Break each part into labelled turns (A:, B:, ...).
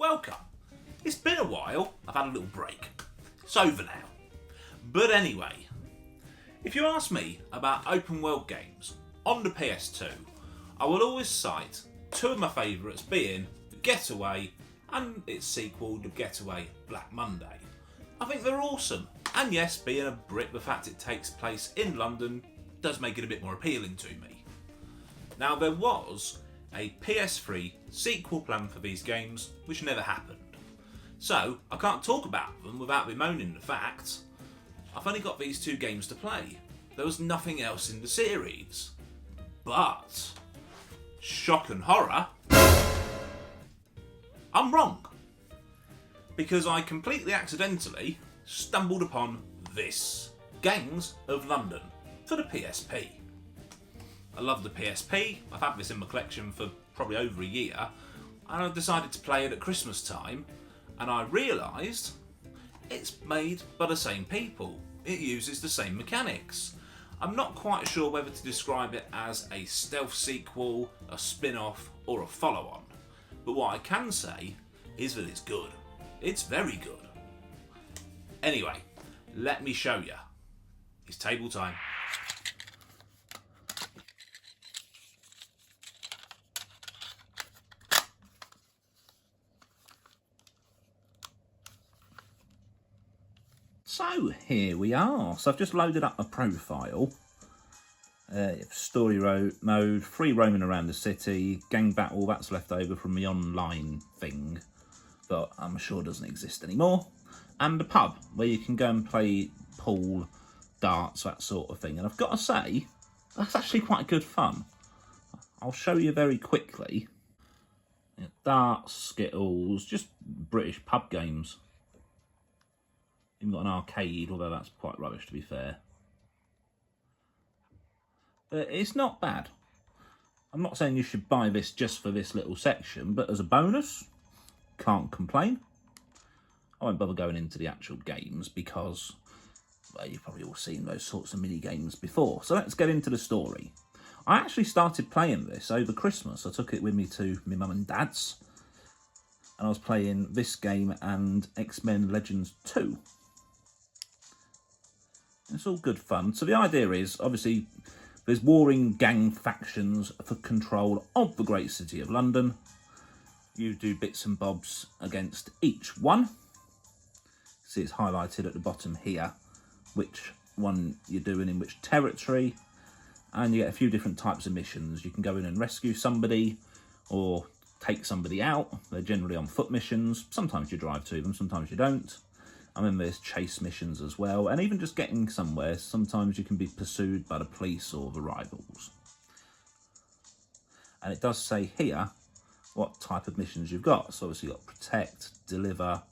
A: welcome. It's been a while, I've had a little break. It's over now. But anyway, if you ask me about open world games on the PS2, I will always cite two of my favourites being The Getaway and its sequel, The Getaway Black Monday. I think they're awesome, and yes, being a Brit, the fact it takes place in London does make it a bit more appealing to me. Now, there was a PS3 sequel planned for these games, which never happened. So, I can't talk about them without bemoaning the fact I've only got these two games to play. There was nothing else in the series. But, shock and horror, I'm wrong. Because I completely accidentally stumbled upon this. Gangs of London for the PSP. I love the PSP, I've had this in my collection for probably over a year, and I decided to play it at Christmas time, and I realised it's made by the same people. It uses the same mechanics. I'm not quite sure whether to describe it as a stealth sequel, a spin-off, or a follow-on, but what I can say is that it's good. It's very good. Anyway, let me show you. It's table time. So here we are. So I've just loaded up a profile. Story mode, free roaming around the city, gang battle, that's left over from the online thing that I'm sure doesn't exist anymore. And a pub where you can go and play pool, darts, that sort of thing. And I've got to say, that's actually quite good fun. I'll show you very quickly. Darts, Skittles, just British pub games. Even got an arcade, although that's quite rubbish to be fair. But it's not bad. I'm not saying you should buy this just for this little section, but as a bonus, can't complain. I won't bother going into the actual games because, well, you've probably all seen those sorts of mini games before. So let's get into the story. I actually started playing this over Christmas. I took it with me to my mum and dad's, and I was playing this game and X-Men Legends 2. It's all good fun. So the idea is, obviously, there's warring gang factions for control of the great city of London. You do bits and bobs against each one. See, it's highlighted at the bottom here, which one you're doing in which territory. And you get a few different types of missions. You can go in and rescue somebody or take somebody out. They're generally on foot missions. Sometimes you drive to them, sometimes you don't. And then there's chase missions as well. And even just getting somewhere, sometimes you can be pursued by the police or the rivals. And it does say here what type of missions you've got. So obviously you've got protect, deliver,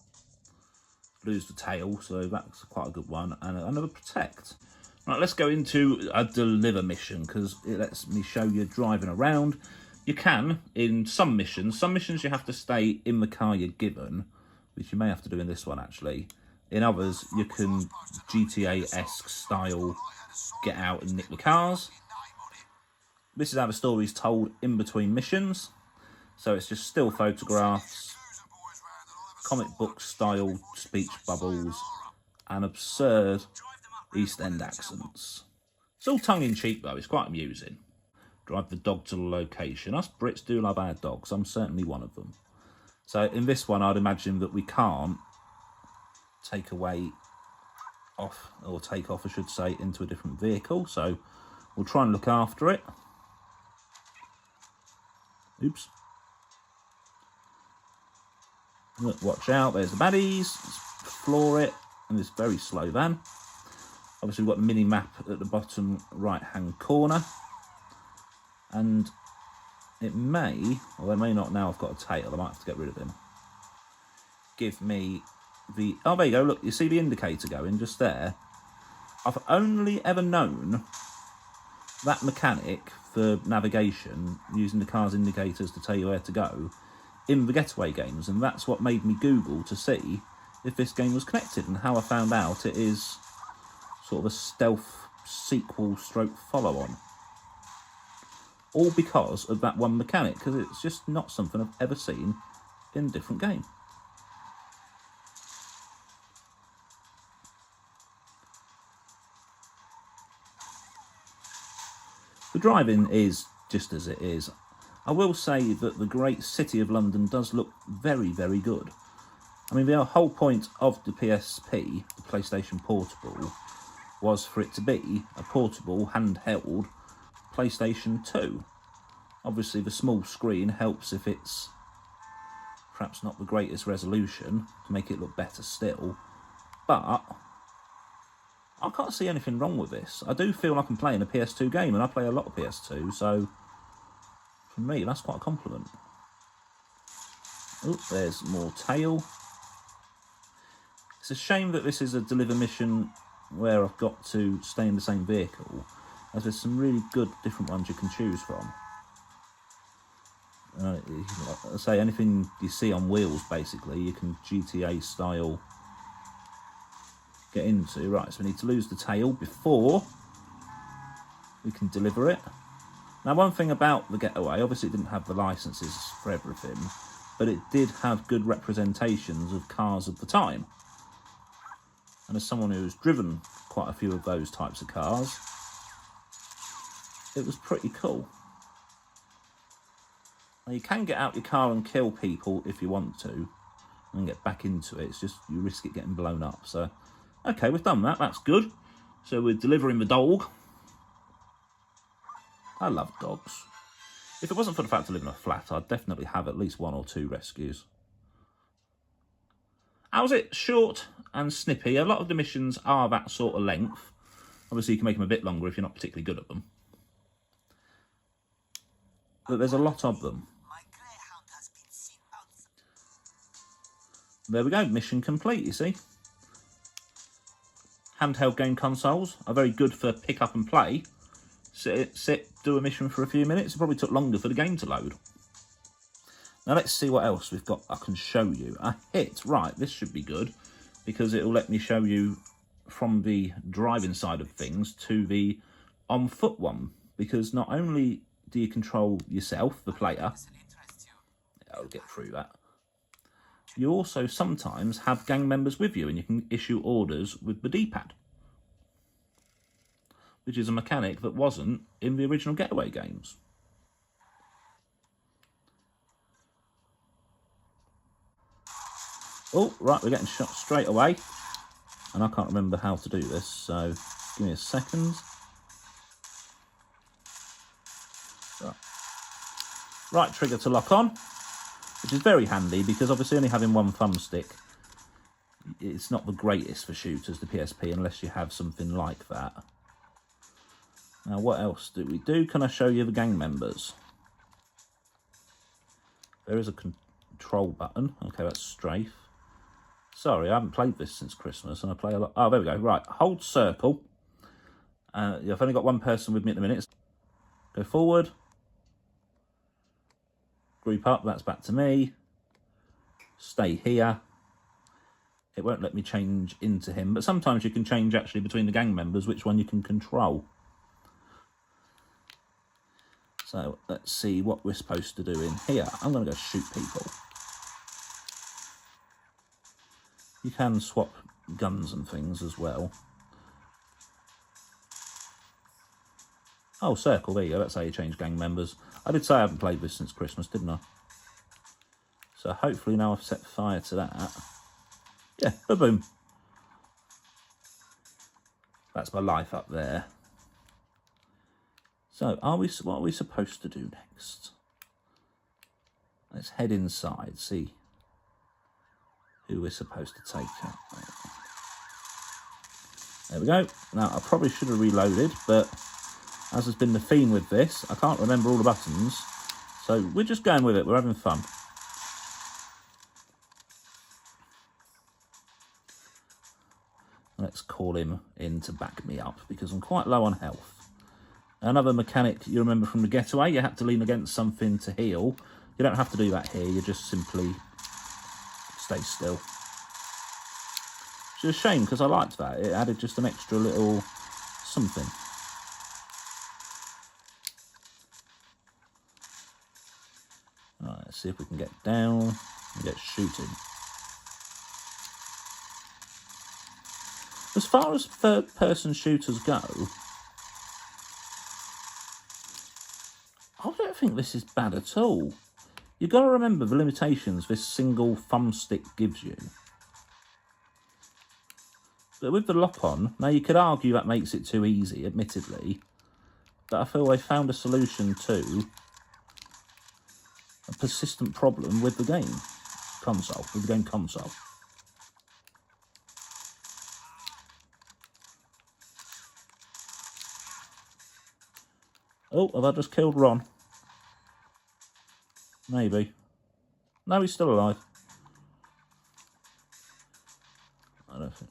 A: lose the tail. So that's quite a good one. And another protect. Right, let's go into a deliver mission because it lets me show you driving around. You can, in some missions you have to stay in the car you're given, which you may have to do in this one actually. In others, you can GTA-esque style get out and nick the cars. This is how the story's told in between missions. So it's just still photographs, comic book style speech bubbles, and absurd East End accents. It's all tongue-in-cheek though, it's quite amusing. Drive the dog to the location. Us Brits do love our dogs, I'm certainly one of them. So in this one, I'd imagine that we can't take off, I should say, into a different vehicle. So we'll try and look after it. Oops. Look, watch out, there's the baddies. Let's floor it in this very slow van. Obviously we've got the mini map at the bottom right hand corner. And it may, or it may not now I've got a tail, I might have to get rid of him. Give me the, oh there you go, look, you see the indicator going just there. I've only ever known that mechanic for navigation, using the car's indicators to tell you where to go, in the Getaway games, and that's what made me Google to see if this game was connected, and how I found out it is sort of a stealth sequel stroke follow-on. All because of that one mechanic, because it's just not something I've ever seen in a different game. driving is just as it is. I will say that the great city of London does look very, very good. I mean, the whole point of the PSP, the PlayStation Portable, was for it to be a portable, handheld PlayStation 2. Obviously, the small screen helps if it's perhaps not the greatest resolution to make it look better still, but I can't see anything wrong with this. I do feel like I'm playing a PS2 game, and I play a lot of PS2, so for me, that's quite a compliment. Oh, there's more tail. It's a shame that this is a deliver mission where I've got to stay in the same vehicle, as there's some really good different ones you can choose from. Like I say, anything you see on wheels, basically, you can GTA style get into. Right, so we need to lose the tail before we can deliver it. Now, one thing about the Getaway, obviously it didn't have the licenses for everything, but it did have good representations of cars of the time. And as someone who's driven quite a few of those types of cars, it was pretty cool. Now, you can get out your car and kill people if you want to, and get back into it. It's just you risk it getting blown up. So, okay, we've done that. That's good. So we're delivering the dog. I love dogs. If it wasn't for the fact I live in a flat, I'd definitely have at least 1 or 2 rescues. How's it? Short and snippy. A lot of the missions are that sort of length. Obviously, you can make them a bit longer if you're not particularly good at them. But there's a lot of them. There we go, mission complete, you see. Handheld game consoles are very good for pick up and play. Sit, do a mission for a few minutes. It probably took longer for the game to load. Now let's see what else we've got I can show you. A hit, right, this should be good, because it'll let me show you from the driving side of things to the on-foot one. Because not only do you control yourself, the player, I'll get through that, you also sometimes have gang members with you, and you can issue orders with the D-pad, which is a mechanic that wasn't in the original Getaway games. Oh, right, we're getting shot straight away, and I can't remember how to do this, so give me a second. Right trigger to lock on, which is very handy because obviously only having one thumbstick, it's not the greatest for shooters, the PSP, unless you have something like that. Now, what else do we do? Can I show you the gang members? There is a control button. Okay, that's strafe. Sorry, I haven't played this since Christmas, and I play a lot. Oh, there we go. Right, hold circle. I've only got one person with me at the minute. Go forward. Group up, that's back to me. Stay here. It won't let me change into him, but sometimes you can change actually between the gang members which one you can control. So let's see what we're supposed to do in here. I'm going to go shoot people. You can swap guns and things as well. Oh, circle, there you go. That's how you change gang members. I did say I haven't played this since Christmas, didn't I? So hopefully now I've set fire to that. Yeah, ba-boom. That's my life up there. So, what are we supposed to do next? Let's head inside, see who we're supposed to take out. There we go. Now, I probably should have reloaded, but as has been the theme with this, I can't remember all the buttons. So, we're just going with it. We're having fun. Let's call him in to back me up, because I'm quite low on health. Another mechanic you remember from the Getaway, you had to lean against something to heal. You don't have to do that here, you just simply stay still. Which is a shame, because I liked that. It added just an extra little something. Alright, let's see if we can get down and get shooting. As far as third-person shooters go, think this is bad at all. You've got to remember the limitations this single thumbstick gives you. But with the lock-on, now you could argue that makes it too easy, admittedly, but I feel they found a solution to a persistent problem with the game console, Oh, have I just killed Ron? Maybe. No, he's still alive. I don't think.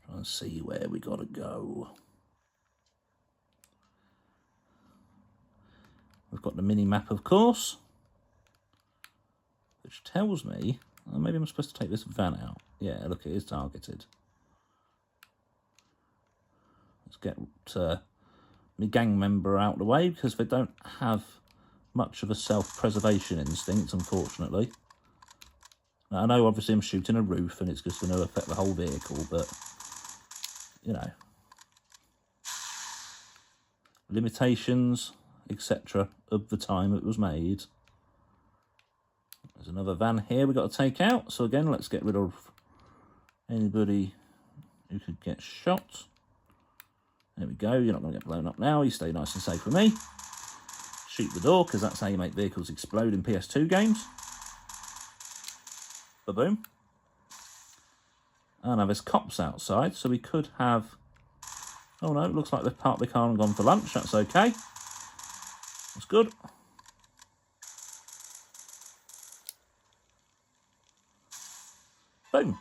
A: Try and see where we gotta go. We've got the mini-map, of course, which tells me, maybe I'm supposed to take this van out. Yeah, look, it is targeted. Let's get my gang member out of the way, because they don't have much of a self-preservation instinct, unfortunately. Now, I know, obviously, I'm shooting a roof, and it's just going to affect the whole vehicle, but, you know, limitations, etc. of the time it was made. There's another van here we've got to take out. So again, let's get rid of anybody who could get shot. There we go. You're not going to get blown up now. You stay nice and safe with me. Shoot the door, because that's how you make vehicles explode in PS2 games. Ba-boom. And now there's cops outside, so we could have... Oh no, it looks like they've parked the car and gone for lunch. That's okay. That's good. Boom.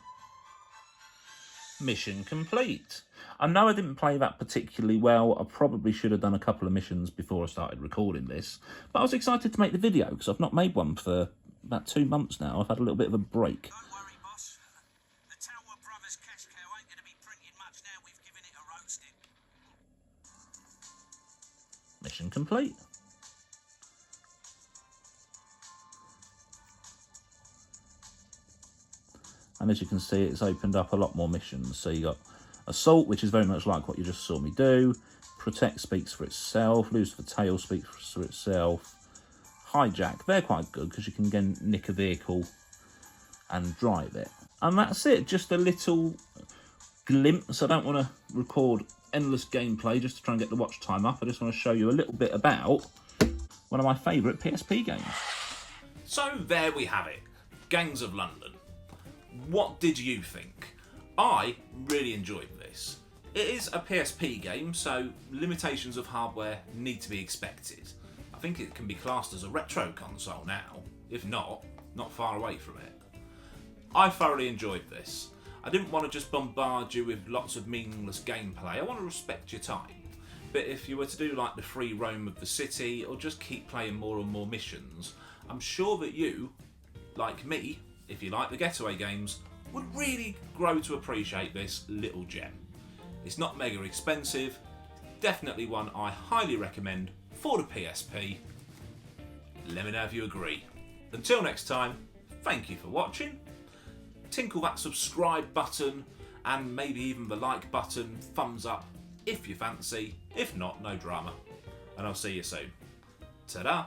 A: Mission complete. I know I didn't play that particularly well. I probably should have done a couple of missions before I started recording this. But I was excited to make the video because I've not made one for about 2 months now. I've had a little bit of a break.
B: Don't worry, boss. The Tower Brothers cash cow ain't going to be printing much now we've given it a roasting.
A: Mission complete. And as you can see, it's opened up a lot more missions. So you got Assault, which is very much like what you just saw me do. Protect speaks for itself. Lose for Tail speaks for itself. Hijack, they're quite good because you can again nick a vehicle and drive it. And that's it, just a little glimpse. I don't want to record endless gameplay just to try and get the watch time up. I just want to show you a little bit about one of my favourite PSP games.
C: So there we have it, Gangs of London. What did you think? I really enjoyed this. It is a PSP game, so limitations of hardware need to be expected. I think it can be classed as a retro console now, if not far away from it. I thoroughly enjoyed this. I didn't want to just bombard you with lots of meaningless gameplay. I want to respect your time. But if you were to do like the free roam of the city, or just keep playing more and more missions, I'm sure that you, like me, if you like the Getaway games, would really grow to appreciate this little gem. It's not mega expensive, definitely one I highly recommend for the PSP. Let me know if you agree. Until next time, thank you for watching. Tinkle that subscribe button and maybe even the like button, thumbs up if you fancy. If not, no drama. And I'll see you soon. Ta-da!